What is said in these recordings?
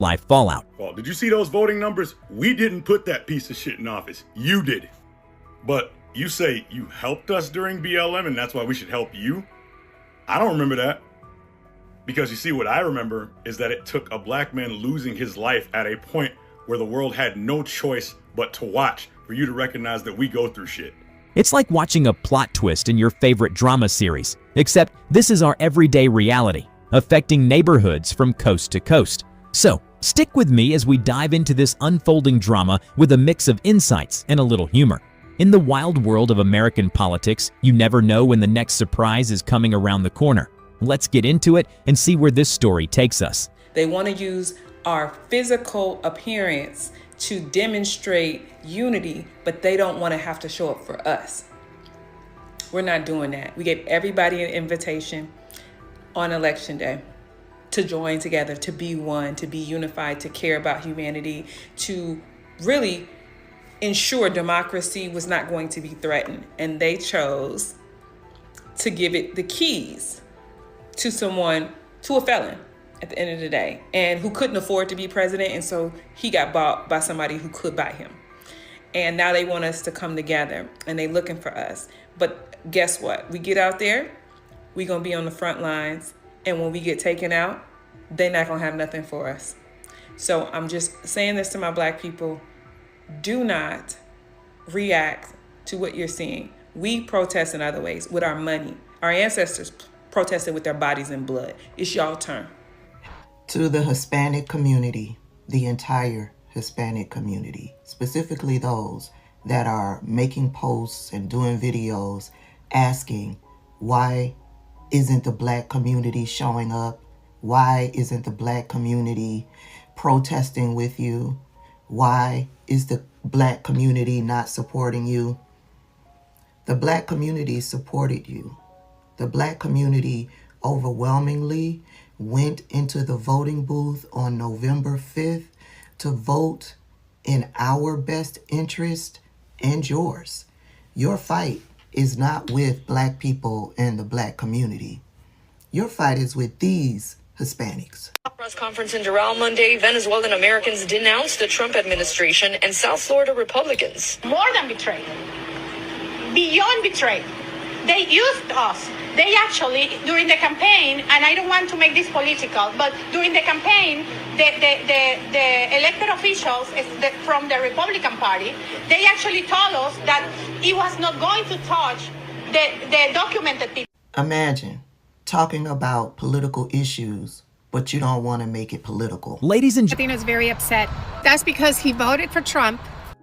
life fallout. Well, did you see those voting numbers? We didn't put that piece of shit in office. You did. But you say you helped us during BLM and that's why we should help you? I don't remember that. Because you see, what I remember is that it took a black man losing his life at a point where the world had no choice but to watch for you to recognize that we go through shit. It's like watching a plot twist in your favorite drama series, except this is our everyday reality, affecting neighborhoods from coast to coast. So, stick with me as we dive into this unfolding drama with a mix of insights and a little humor. In the wild world of American politics, you never know when the next surprise is coming around the corner. Let's get into it and see where this story takes us. They want to use our physical appearance to demonstrate unity, but they don't want to have to show up for us. We're not doing that. We gave everybody an invitation on Election Day to join together, to be one, to be unified, to care about humanity, to really ensure democracy was not going to be threatened. And they chose to give it the keys to a felon at the end of the day, and who couldn't afford to be president, and so he got bought by somebody who could buy him. And now they want us to come together, and they looking for us. But guess what? We get out there, we gonna be on the front lines, and when we get taken out, they're not gonna have nothing for us. So I'm just saying this to my black people: do not react to what you're seeing. We protest in other ways with our money. Our ancestors protested with their bodies and blood. It's y'all turn. To the Hispanic community, the entire Hispanic community, specifically those that are making posts and doing videos asking, why isn't the black community showing up? Why isn't the black community protesting with you? Why is the black community not supporting you? The black community supported you. The black community overwhelmingly went into the voting booth on November 5th to vote in our best interest and yours. Your fight is not with black people and the black community. Your fight is with these Hispanics. Press conference in Doral Monday, Venezuelan Americans denounced the Trump administration and South Florida Republicans. More than betrayed, beyond betrayed. They used us. They actually, during the campaign, and I don't want to make this political, but during the campaign, the elected officials from the Republican Party, they actually told us that it was not going to touch the documented people. Imagine talking about political issues, but you don't want to make it political. Ladies and gentlemen, is very upset. That's because he voted for Trump,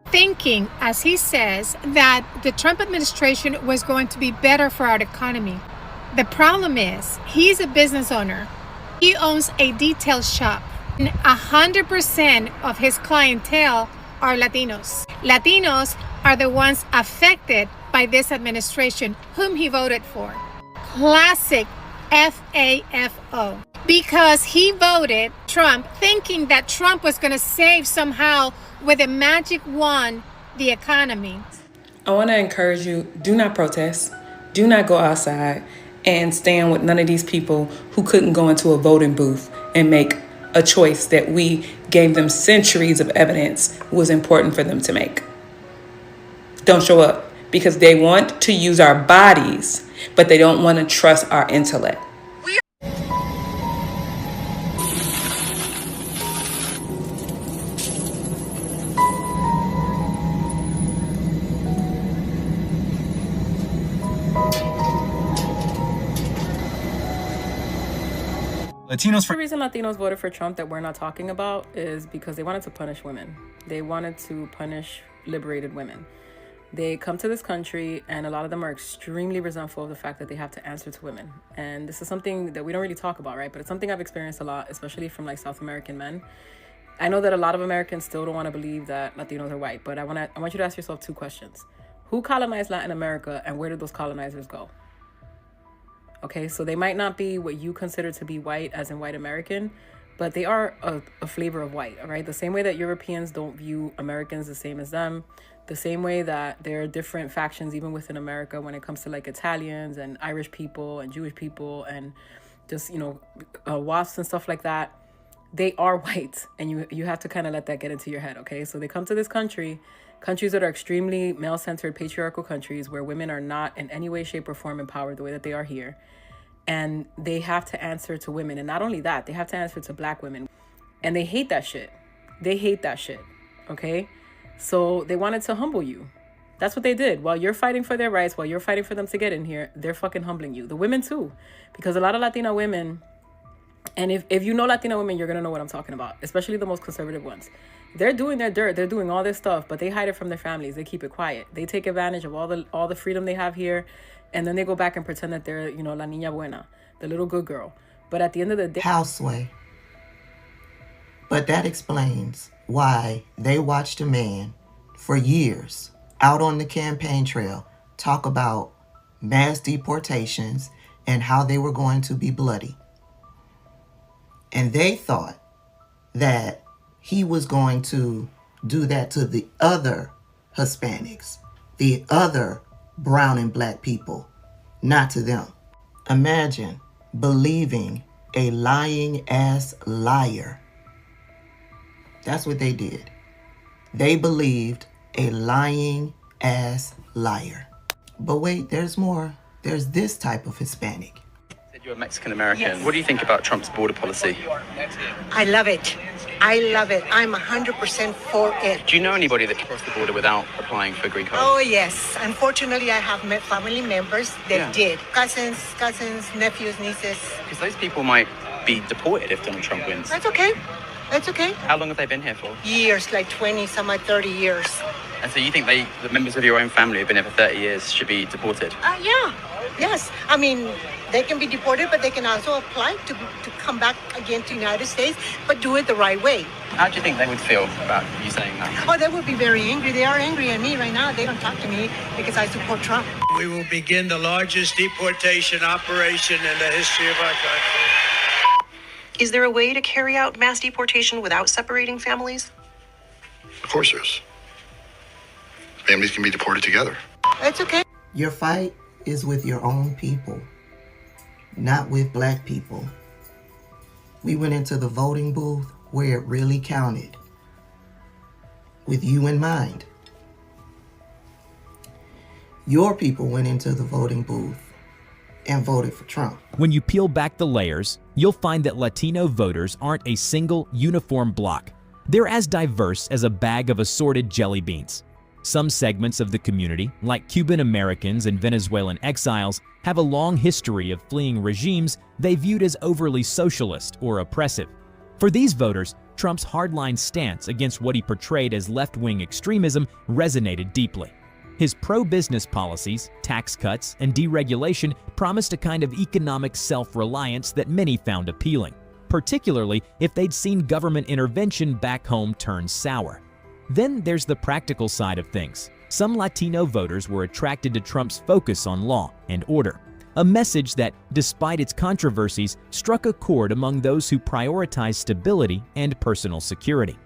thinking, as he says, that the Trump administration was going to be better for our economy. The problem is, he's a business owner. He owns a detail shop. 100% of his clientele are Latinos. Latinos are the ones affected by this administration, whom he voted for. Classic FAFO. Because he voted Trump thinking that Trump was going to save somehow with a magic wand the economy. I want to encourage you, do not protest. Do not go outside and stand with none of these people who couldn't go into a voting booth and make a choice that we gave them centuries of evidence was important for them to make. Don't show up because they want to use our bodies, but they don't want to trust our intellect. The reason Latinos voted for Trump that we're not talking about is because they wanted to punish women. They wanted to punish liberated women. They come to this country and a lot of them are extremely resentful of the fact that they have to answer to women. And this is something that we don't really talk about, right? But it's something I've experienced a lot, especially from like South American men. I know that a lot of Americans still don't want to believe that Latinos are white, but I want you to ask yourself two questions. Who colonized Latin America and where did those colonizers go? Okay, so they might not be what you consider to be white, as in white American, but they are a flavor of white, all right? The same way that Europeans don't view Americans the same as them, the same way that there are different factions even within America when it comes to like Italians and Irish people and Jewish people and just, WASPs and stuff like that. they are white, and you have to kind of let that get into your head, okay? So they come to this countries that are extremely male-centered, patriarchal countries where women are not in any way, shape, or form empowered the way that they are here. And they have to answer to women. And not only that, they have to answer to black women. And they hate that shit. They hate that shit, okay? So they wanted to humble you. That's what they did. While you're fighting for their rights, while you're fighting for them to get in here, they're fucking humbling you. The women too. Because a lot of Latina women, and if you know Latina women, you're going to know what I'm talking about, especially the most conservative ones. They're doing their dirt. They're doing all this stuff, but they hide it from their families. They keep it quiet. They take advantage of all the freedom they have here, and then they go back and pretend that they're, you know, la niña buena, the little good girl. But at the end of the day... Houseway. But that explains why they watched a man for years out on the campaign trail talk about mass deportations and how they were going to be bloody. And they thought that he was going to do that to the other Hispanics, the other brown and black people, not to them. Imagine believing a lying ass liar. That's what they did. They believed a lying ass liar. But wait, there's more. There's this type of Hispanic. You're Mexican American. Yes. What do you think about Trump's border policy? I love it. I love it. I'm 100% for it. Do you know anybody that crossed the border without applying for a green card? Oh, yes. Unfortunately, I have met family members that did. Cousins, nephews, nieces. Because those people might be deported if Donald Trump wins. That's okay. That's okay. How long have they been here for? Years, like 20, some like 30 years. And so you think the members of your own family who've been here for 30 years should be deported? Yeah. Yes. I mean, they can be deported, but they can also apply to come back again to the United States, but do it the right way. How do you think they would feel about you saying that? Oh, they would be very angry. They are angry at me right now. They don't talk to me because I support Trump. We will begin the largest deportation operation in the history of our country. Is there a way to carry out mass deportation without separating families? Of course there is. Families can be deported together. It's okay. Your fight is with your own people, not with black people. We went into the voting booth where it really counted, with you in mind. Your people went into the voting booth and voted for Trump. When you peel back the layers, you'll find that Latino voters aren't a single, uniform block. They're as diverse as a bag of assorted jelly beans. Some segments of the community, like Cuban Americans and Venezuelan exiles, have a long history of fleeing regimes they viewed as overly socialist or oppressive. For these voters, Trump's hardline stance against what he portrayed as left-wing extremism resonated deeply. His pro-business policies, tax cuts, and deregulation promised a kind of economic self-reliance that many found appealing, particularly if they'd seen government intervention back home turn sour. Then there's the practical side of things. Some Latino voters were attracted to Trump's focus on law and order, a message that, despite its controversies, struck a chord among those who prioritize stability and personal security.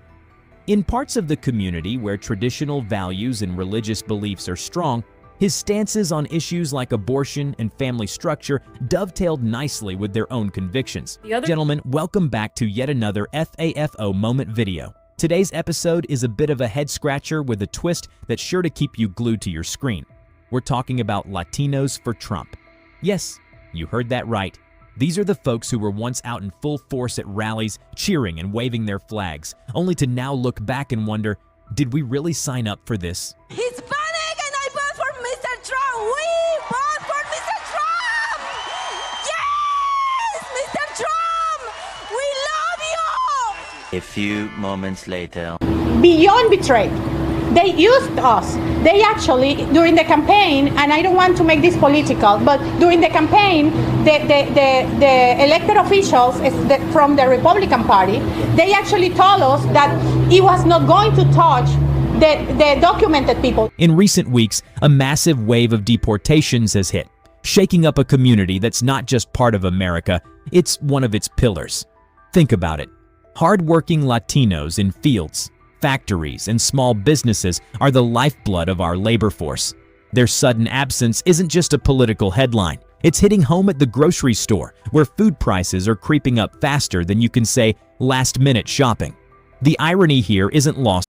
In parts of the community where traditional values and religious beliefs are strong, his stances on issues like abortion and family structure dovetailed nicely with their own convictions. Gentlemen, welcome back to yet another FAFO Moment video. Today's episode is a bit of a head-scratcher with a twist that's sure to keep you glued to your screen. We're talking about Latinos for Trump. Yes, you heard that right. These are the folks who were once out in full force at rallies, cheering and waving their flags, only to now look back and wonder, did we really sign up for this? Hispanic, and I vote for Mr. Trump. We vote for Mr. Trump. Yes, Mr. Trump, we love you. A few moments later. Beyond betrayed. They used us. They actually, during the campaign, and I don't want to make this political, but during the campaign, the elected officials from the Republican Party, they actually told us that he was not going to touch the documented people. In recent weeks, a massive wave of deportations has hit, shaking up a community that's not just part of America, it's one of its pillars. Think about it. Hard-working Latinos in fields, factories, and small businesses are the lifeblood of our labor force. Their sudden absence isn't just a political headline, It's hitting home at the grocery store, where food prices are creeping up faster than you can say last-minute shopping. The irony here isn't lost